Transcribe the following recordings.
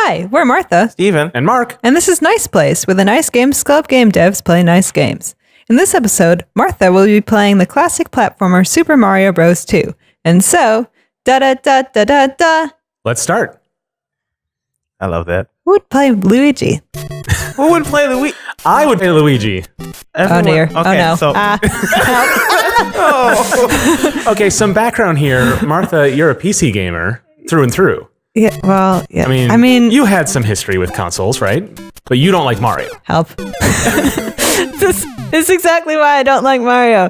Hi, we're Martha, Steven, and Mark. and this is Nice Place, where the Nice Games Club game devs play nice games. In this episode, Martha will be playing the classic platformer Super Mario Bros. 2. And so, da-da-da-da-da-da. Let's start. I love that. Who would play Luigi? Who would play Luigi? I would play Luigi. Oh dear. Okay, Oh no. So, Help. Okay, some background here. Martha, you're a PC gamer through and through. Yeah, well, yeah. I mean, you had some history with consoles, right? But you don't like Mario. Help. This is exactly why I don't like Mario.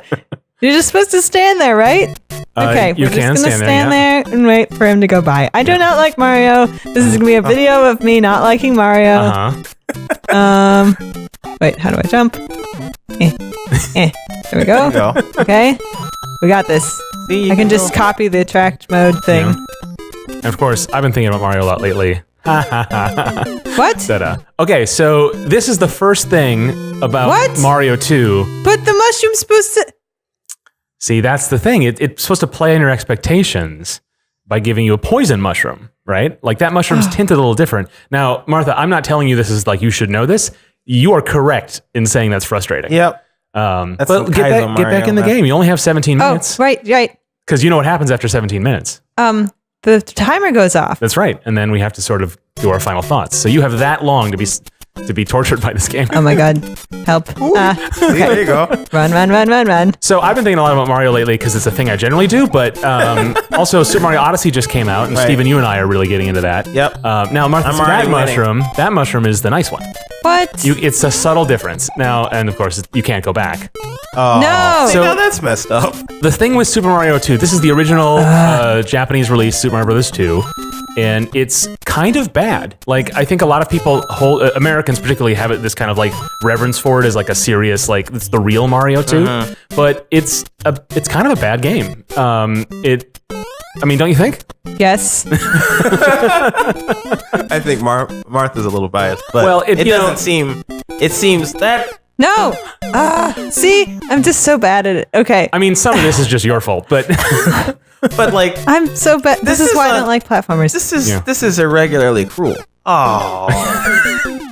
You're just supposed to stand there, right? Okay, you we're just can gonna stand there and wait for him to go by. I do not like Mario. This is gonna be a video of me not liking Mario. Wait, how do I jump? There we go. There we go. Okay, we got this. See, I can just copy the attract mode thing. Yeah. And of course, I've been thinking about Mario a lot lately. What? Ta-da. Okay, so this is the first thing about What? Mario 2. But the mushroom's supposed to... See, that's the thing. It's supposed to play on your expectations by giving you a poison mushroom, right? Like that mushroom's tinted a little different. Now, Martha, I'm not telling you this is like you should know this. You are correct in saying that's frustrating. Yep. But some get back in the game. You only have 17 Oh, minutes. right. Because you know what happens after 17 minutes. The timer goes off. That's right. And then we have to sort of do our final thoughts. So you have that long to be tortured by this game. Oh my god. Help. See, there you go. Run. So I've been thinking a lot about Mario lately because it's a thing I generally do, but also Super Mario Odyssey just came out, and Right. Steven, you and I are really getting into that. Yep. Now, Martha, I'm so already that mushroom is the nice one. What? It's a subtle difference. Now, and of course, you can't go back. Oh. No. See, So- now that's messed up. The thing with Super Mario 2, this is the original Japanese release, Super Mario Bros. 2, and it's kind of bad. Like, I think a lot of people, Americans particularly, have this kind of like reverence for it as like a serious, like, it's the real Mario 2, but it's kind of a bad game. I mean, don't you think? Yes. I think Martha's a little biased, but Well, it doesn't seem. It seems that. No. See, I'm just so bad at it. Okay. I mean, some of this is just your fault, but But like, I'm so bad. This is why I a- don't like platformers. this is irregularly cruel. Oh.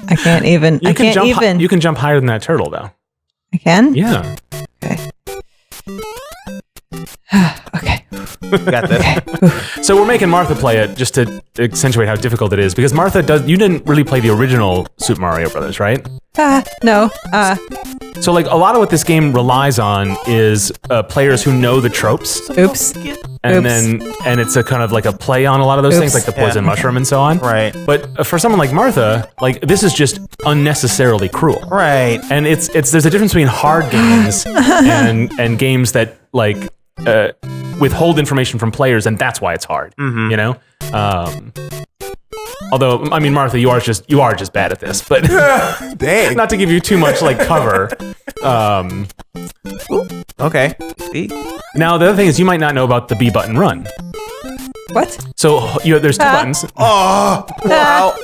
I can't even. you I can can't even. You can jump higher than that turtle, though. I can? Yeah. Okay. Okay. Got this. So we're making Martha play it just to accentuate how difficult it is, because Martha you didn't really play the original Super Mario Brothers, right? No. So like a lot of what this game relies on is players who know the tropes, Oops. and it's a kind of like a play on a lot of those things, like the poison mushroom and so on. Right. But for someone like Martha, like this is just unnecessarily cruel. Right. And there's a difference between hard games and games that like withhold information from players, and that's why it's hard. You know. Although, I mean, Martha, you are just bad at this, but Dang. not to give you too much like cover. Okay. See? Now, the other thing is you might not know about the B button run. What? So there's two buttons. Oh. Wow.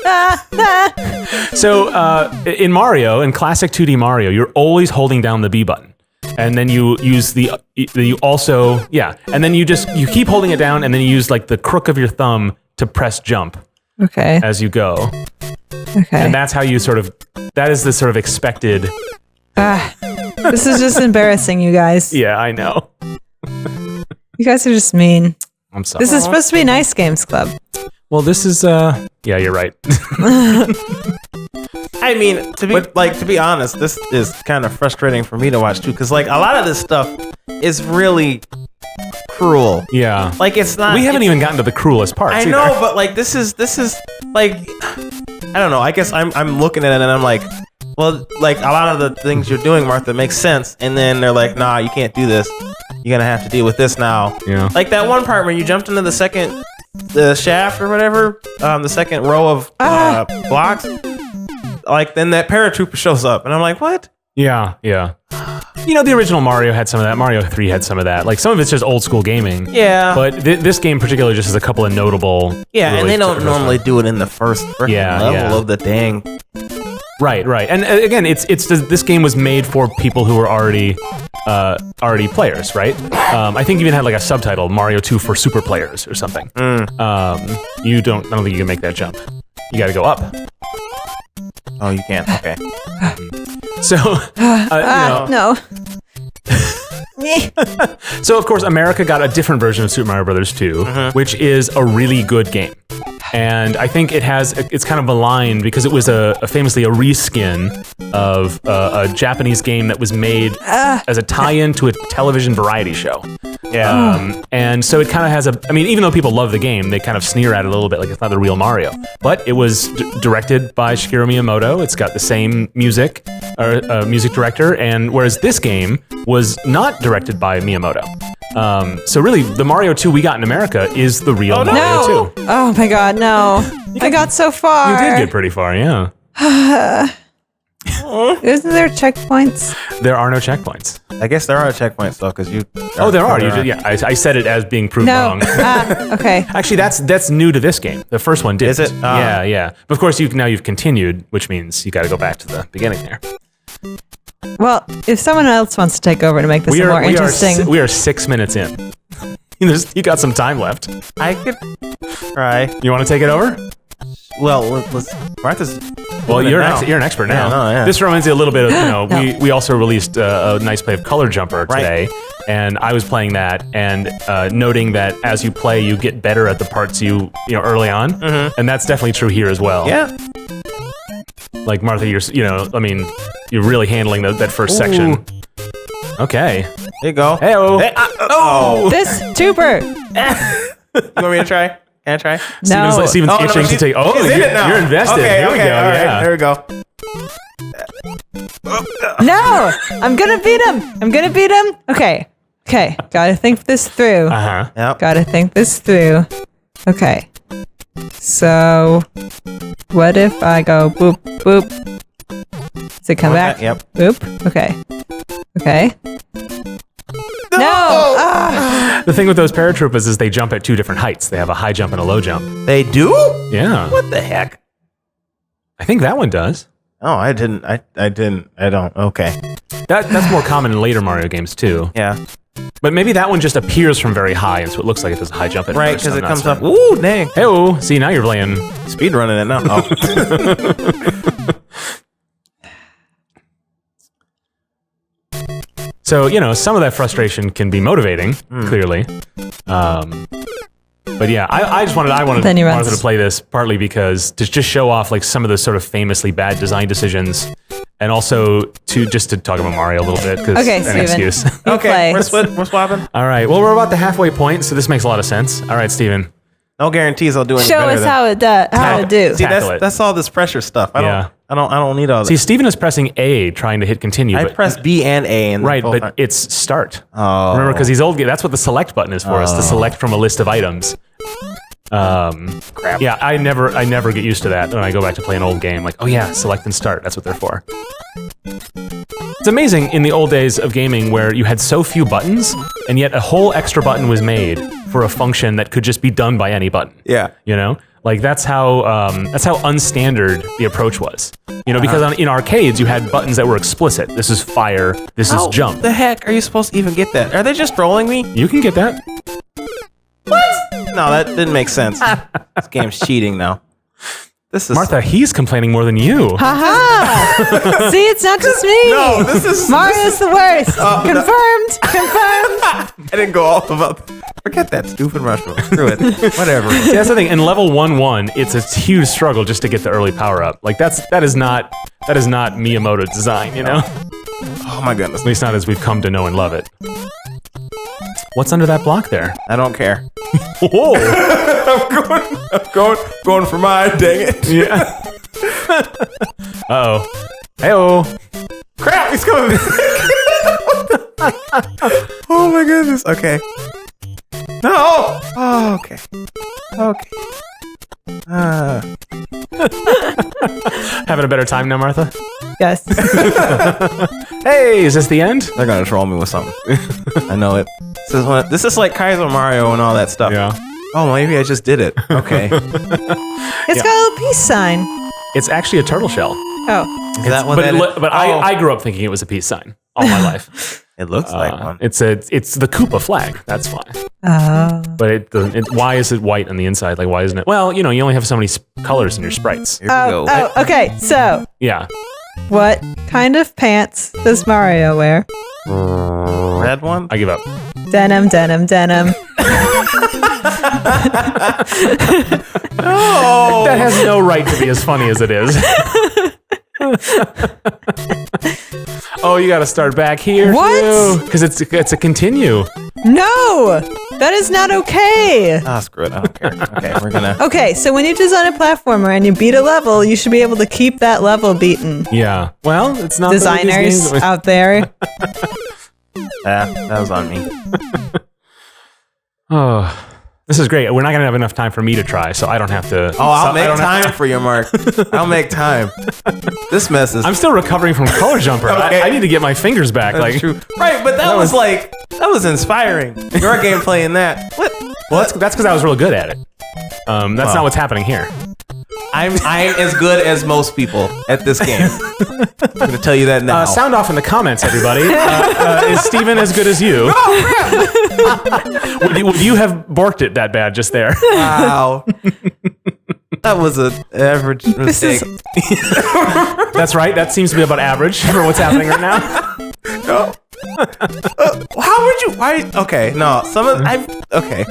So in Mario, in classic 2D Mario, you're always holding down the B button. And then you use and then you keep holding it down, and then you use like the crook of your thumb to press jump Okay. as you go. Okay. And that's how that is the sort of expected. This is just embarrassing, you guys. Yeah, I know. You guys are just mean. I'm sorry. This is supposed to be Nice Games Club. Well, this is, yeah, you're right. I mean, to be honest, this is kind of frustrating for me to watch too, because like a lot of this stuff is really cruel. Yeah. Like it's not. We haven't even gotten to the cruelest parts. I know, but like this is like, I don't know. I guess I'm looking at it and I'm like, well, like a lot of the things you're doing, Martha, makes sense, and then they're like, nah, you can't do this. You're gonna have to deal with this now. Yeah. Like that one part where you jumped into the shaft or whatever, the second row of blocks. Like then that paratrooper shows up, and I'm like, what? Yeah. You know, the original Mario had some of that. Mario 3 had some of that. Like some of it's just old school gaming. Yeah. But this game particularly just has a couple of notable. Yeah, and they don't normally do it in the first level of the dang. Right. And again, this game was made for people who were already players, right? I think even had like a subtitle, Mario 2 for super players or something. I don't think you can make that jump. You got to go up. Oh, you can't. Okay. So, no. So of course, America got a different version of Super Mario Brothers 2, which is a really good game. And I think it's kind of maligned because it was famously a reskin of a Japanese game that was made as a tie-in to a television variety show. Yeah. And so it kind of has even though people love the game, they kind of sneer at it a little bit, like it's not the real Mario. But it was directed by Shigeru Miyamoto. It's got the same music director, and whereas this game was not directed by Miyamoto. So really, the Mario 2 we got in America is the real Mario 2. Oh my god, no. I got so far. You did get pretty far, yeah. Isn't there checkpoints? There are no checkpoints. I guess there are checkpoints though, because you. Oh, there are. You did, yeah, I said it as being proved wrong. Okay. Actually, that's new to this game. The first one didn't. Is it? Yeah. But of course, you've continued, which means you got to go back to the beginning there. Well, if someone else wants to take over to make this more interesting. We are 6 minutes in. You got some time left. I could try. You want to take it over? Well, let's. Martha's. Well, you're an expert now. Yeah. This reminds me a little bit of, we also released a nice play of Color Jumper today, and I was playing that and noting that as you play, you get better at the parts you early on, and that's definitely true here as well. Yeah. Like Martha, you're really handling that first section. Okay. There you go. Hey-o. This tuber. You want me to try? Can I try? No. Steven's itching to take. Oh, you're invested. Okay, Here we go. Yeah. There we go. No, I'm gonna beat him. Okay. Gotta think this through. Yep. Gotta think this through. Okay. So, what if I go boop, boop? Does it come back? Yep. Boop. Okay. No! The thing with those paratroopers is they jump at two different heights. They have a high jump and a low jump. They do? Yeah. What the heck? I think that one does. Oh, I didn't. I don't. Okay. That's more common in later Mario games too. Yeah. But maybe that one just appears from very high, and so it looks like it does a high jump at Right, first. because it comes certain. up. Ooh, dang. Hey-oh. See, now you're playing. Speed running it now. Oh. So, some of that frustration can be motivating, clearly. But yeah, I wanted Martha to play this partly because to just show off like some of the sort of famously bad design decisions, and also to talk about Mario a little bit because an excuse. Okay, we're swapping. All right, well we're about the halfway point, so this makes a lot of sense. All right, Steven. No guarantees I'll do anything Show better us how to do. See, that's all this pressure stuff. I don't need all that. See, Steven is pressing A, trying to hit continue. I press B and A, and right, but it's start. Oh, remember, because these old games, that's what the select button is for us to select from a list of items. Crap. Yeah, I never get used to that when I go back to play an old game. Like, oh yeah, select and start. That's what they're for. It's amazing in the old days of gaming where you had so few buttons, and yet a whole extra button was made for a function that could just be done by any button. Yeah. Like that's how unstandard the approach was. Because in arcades you had buttons that were explicit. This is fire. This is jump. How the heck are you supposed to even get that? Are they just trolling me? You can get that. What? No, that didn't make sense. This game's cheating now. This is Martha. He's complaining more than you. Haha! See, it's not just me. No, this is Mario's the worst. Confirmed. I didn't go all about. Forget that stupid mushroom. Screw it. Whatever. See, that's the thing. In level 1-1, it's a huge struggle just to get the early power up. Like that is not Miyamoto design. Oh my goodness. At least not as we've come to know and love it. What's under that block there? I don't care. Whoa! I'm going for mine. Dang it. Yeah. Uh-oh. Hey-oh. Crap, he's coming. Oh my goodness. Okay. No. Oh, okay. Having a better time now, Martha? Yes. Hey, is this the end? They're gonna troll me with something. I know it. This is like Kaiser Mario and all that stuff. Yeah. Oh, maybe I just did it. Okay. It's got a little peace sign. It's actually a turtle shell. Oh. Is that what that is? But I grew up thinking it was a peace sign all my life. It looks like one. It's the Koopa flag. That's why. Oh. But why is it white on the inside? Like, why isn't it? Well, you only have so many colors in your sprites. Here we go. Oh, okay. So, Yeah. what kind of pants does Mario wear? Red one? I give up. Denim, denim, denim. No! That has no right to be as funny as it is. Oh, you got to start back here. What? Because it's a continue. No! That is not okay. Ah, screw it. I don't care. Okay, we're gonna. Okay, so when you design a platformer and you beat a level, you should be able to keep that level beaten. Yeah. Well, it's not Designers out there. That was on me. Oh, this is great. We're not gonna have enough time for me to try, so I don't have to. Oh, I'll make time for you, Mark. I'll make time. This mess is. I'm still recovering from Color Jumper. Okay. I need to get my fingers back. That's true. Right, but that was inspiring. Your gameplay in that. What? Well, that's because I was real good at it. That's not what's happening here. I'm as good as most people at this game. I'm gonna tell you that now. Sound off in the comments, everybody. Is Steven as good as you? Would you have borked it that bad just there? Wow. That was an average mistake. That's right. That seems to be about average for what's happening right now. No. How would you? Why? Okay, no. Okay.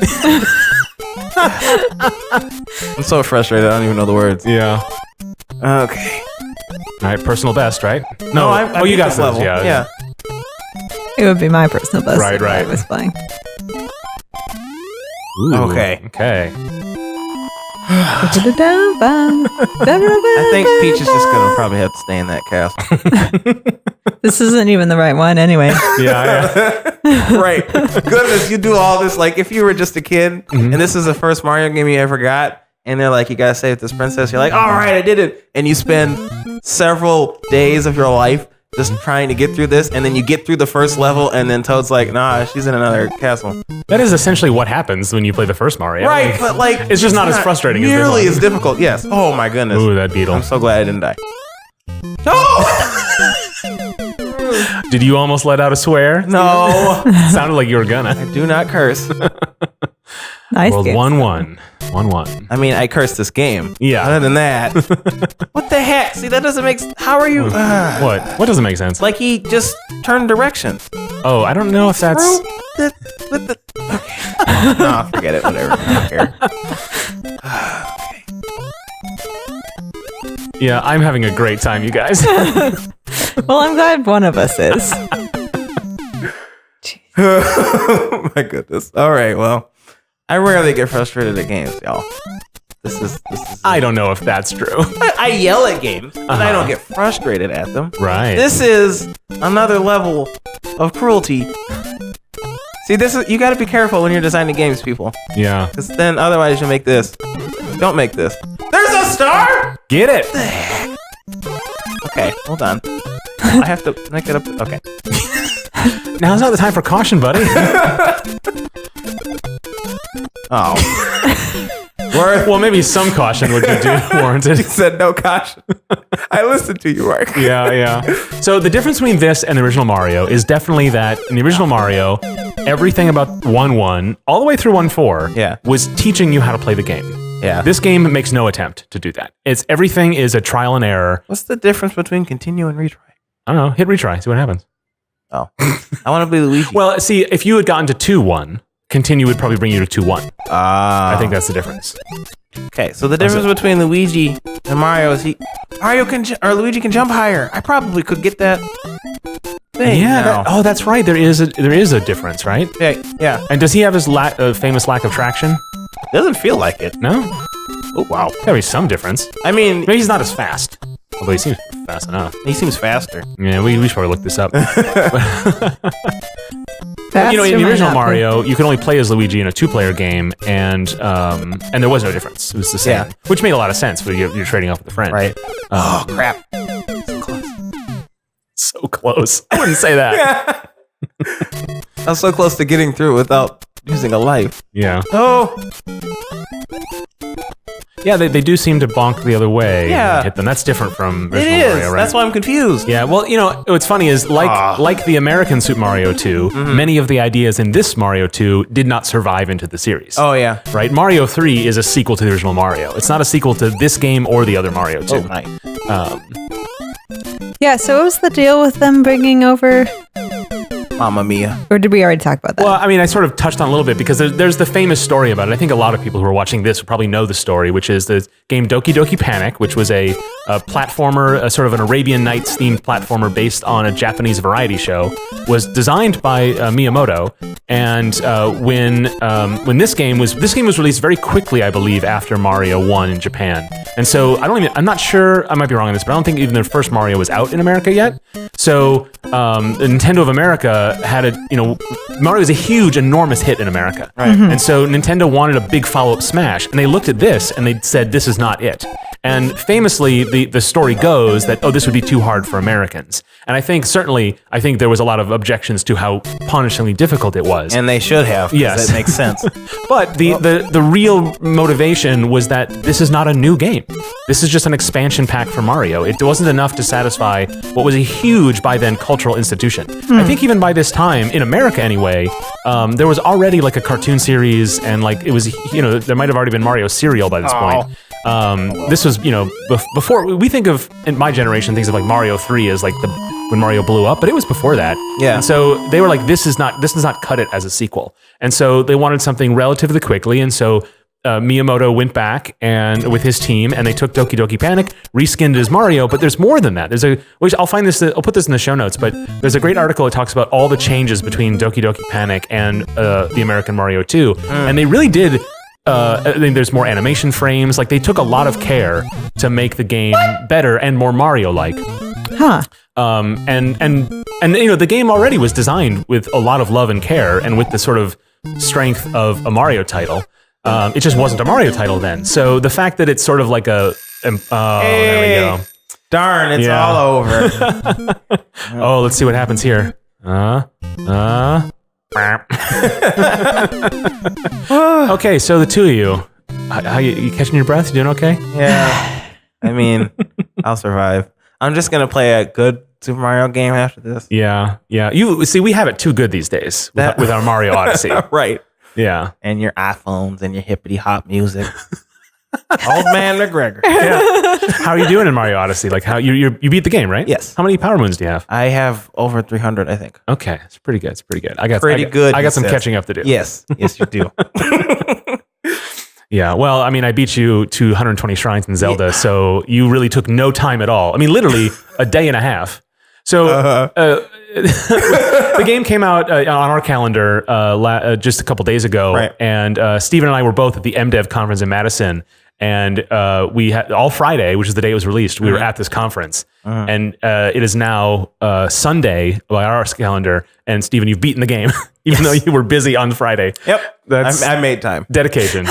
I'm so frustrated. I don't even know the words. Yeah. Okay. All right. Personal best, right? No, I you beat got this those. level. Yeah. It would be my personal best Right, if right. I was playing. Ooh, Okay. Okay. I think Peach is just gonna probably have to stay in that castle. This isn't even the right one anyway. Yeah. Right. Goodness, you do all this like if you were just a kid and this is the first Mario game you ever got, and they're like, you gotta save this princess. You're like, all right, I did it, and you spend several days of your life just trying to get through this, and then you get through the first level, and then Toad's like, nah, she's in another castle. That is essentially what happens when you play the first Mario. Right, but like it's just not as frustrating as this nearly one. as difficult. Yes. Oh my goodness. Ooh, that beetle. I'm so glad I didn't die. Oh! Did you almost let out a swear? No. Sounded like you were gonna. I do not curse. Nice World game. 1-1. 1-1. I mean, I cursed this game. Yeah. Other than that, what the heck? See, that doesn't make. How are you? What? What doesn't make sense? Like he just turned direction. Oh, I don't know if that's. Okay. No, forget it. Whatever. I don't care. Yeah, I'm having a great time, you guys. Well, I'm glad one of us is. My goodness. All right. Well, I rarely get frustrated at games, y'all. This is. I don't know if that's true. I yell at games, but I don't get frustrated at them. Right. This is another level of cruelty. See, this is you got to be careful when you're designing games, people, Yeah. because then otherwise you'll make this. Don't make this. There's a star. Get it. Okay, hold on. I have to make it up. Okay. Now's not the time for caution, buddy. Oh. Worth. Well, maybe some caution would be warranted. You said no caution. I listened to you, Mark. Yeah. So the difference between this and the original Mario is definitely that in the original Mario, everything about 1-1 all the way through 1-4 Yeah. was teaching you how to play the game. Yeah. This game makes no attempt to do that. Everything is a trial and error. What's the difference between continue and retry? I don't know. Hit retry. See what happens. Oh. I want to be Luigi. Well, see, if you had gotten to 2-1, continue would probably bring you to 2-1. I think that's the difference. Okay, so the difference between Luigi and Mario is Luigi can jump higher. I probably could get that thing. Yeah. now. That's right. There is a difference, right? Yeah. And does he have his famous lack of traction? Doesn't feel like it. No. Oh wow. Gotta be some difference. I mean, Maybe he's not as fast. Although he seems fast enough. he seems faster. Yeah, we should probably look this up. Faster In the might original not be. Mario, you could only play as Luigi in a 2-player game, and there was no difference. It was the same, Yeah. which made a lot of sense. But you're trading off with a friend, Right. Oh crap. So close. I wouldn't say that. I was so close to getting through without using a life. Yeah. Oh. Yeah, they do seem to bonk the other way. Yeah. And hit them. That's different from It original is. Mario, right? That's why I'm confused. Yeah, well, what's funny is like the American Super Mario 2, many of the ideas in this Mario 2 did not survive into the series. Oh, yeah. Right? Mario 3 is a sequel to the original Mario. It's not a sequel to this game or the other Mario 2. Oh, nice. Yeah, so what was the deal with them bringing over, Mamma mia. or did we already talk about that? Well, I mean, I sort of touched on a little bit because there's the famous story about it. I think a lot of people who are watching this will probably know the story, which is the game Doki Doki Panic, which was a platformer, a sort of an Arabian Nights themed platformer based on a Japanese variety show, was designed by Miyamoto. And when this game was released very quickly, I believe, after Mario 1 in Japan. And so I'm not sure, I might be wrong on this, but I don't think even the first Mario was out in America yet. So Nintendo of America had Mario was a huge, enormous hit in America. Right. And so Nintendo wanted a big follow-up Smash, and they looked at this and they said, this is not it. And famously, the story goes that, this would be too hard for Americans. And I think there was a lot of objections to how punishingly difficult it was. And they should have. Yes. That makes sense. But the real motivation was that this is not a new game. This is just an expansion pack for Mario. It wasn't enough to satisfy what was a huge, by then, cultural institution. I think even by this time, in America anyway, there was already like a cartoon series, and like it was, there might have already been Mario cereal by this point. This was, before we think of, in my generation, thinks of like Mario 3 as like when Mario blew up, but it was before that. Yeah. And so they were like, this does not cut it as a sequel. And so they wanted something relatively quickly. And so Miyamoto went back and with his team, and they took Doki Doki Panic, reskinned it as Mario. But there's more than that. I'll put this in the show notes, but there's a great article that talks about all the changes between Doki Doki Panic and the American Mario 2. And they really did. I think there's more animation frames. Like they took a lot of care to make the game better and more Mario-like. Huh. And the game already was designed with a lot of love and care, and with the sort of strength of a Mario title. It just wasn't a Mario title then. So the fact that it's sort of like there we go. Darn, it's all over. Oh, let's see what happens here. Okay, so the two of you, how you catching your breath? You doing okay? Yeah. I mean, I'll survive. I'm just going to play a good Super Mario game after this. Yeah. You see, we have it too good these days with our Mario Odyssey. Right. Yeah. And your iPhones and your hippity hop music. Old man McGregor. Yeah. How are you doing in Mario Odyssey? Like how you beat the game, right? Yes. How many power moons do you have? I have over 300, I think. Okay, it's pretty good. I got some catching up to do. Yes, you do. Yeah, well, I mean, I beat you to 120 shrines in Zelda, so you really took no time at all. I mean, literally a day and a half. So the game came out on our calendar just a couple days ago, right. And Steven and I were both at the MDev conference in Madison, and we had all Friday, which is the day it was released. We were at this conference, and it is now Sunday by our calendar. And Steven, you've beaten the game, even though you were busy on Friday. Yep, I made time. Dedication.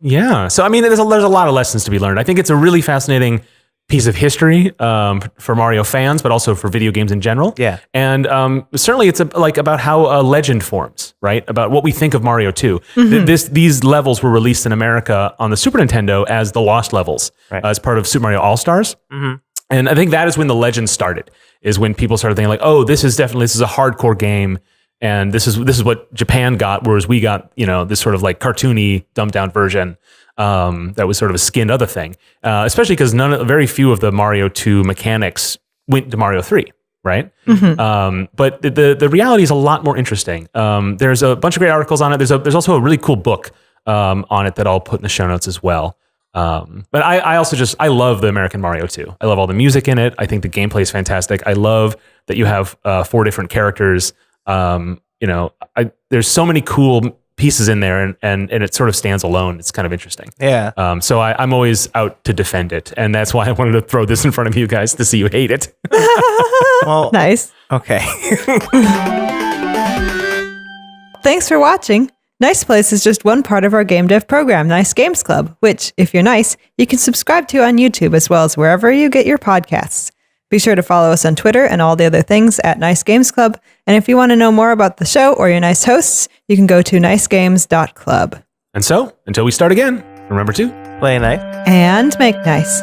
Yeah. So I mean, there's a lot of lessons to be learned. I think it's a really fascinating piece of history for Mario fans, but also for video games in general. Yeah. And certainly it's about how a legend forms, right? About what we think of Mario 2. These levels were released in America on the Super Nintendo as the Lost Levels, right. As part of Super Mario All-Stars. And I think that is when the legend started, is when people started thinking like, oh, this is a hardcore game. And this is what Japan got, whereas we got, this sort of like cartoony, dumbed down version. That was sort of a skinned other thing, especially because very few of the Mario 2 mechanics went to Mario 3, right? But the reality is a lot more interesting. There's a bunch of great articles on it. There's also a really cool book on it that I'll put in the show notes as well. But I also I love the American Mario 2. I love all the music in it. I think the gameplay is fantastic. I love that you have 4 different characters. There's so many cool pieces in there, and it sort of stands alone. It's kind of interesting. Yeah. So I'm always out to defend it, and that's why I wanted to throw this in front of you guys to see you hate it. Well, Nice. okay. Thanks for watching. Nice Place is just one part of our game dev program, Nice Games Club, which, if you're nice, you can subscribe to on YouTube as well as wherever you get your podcasts. Be sure to follow us on Twitter and all the other things at Nice Games Club. And if you want to know more about the show or your nice hosts, you can go to nicegames.club. And so, until we start again, remember to Play nice. And make nice.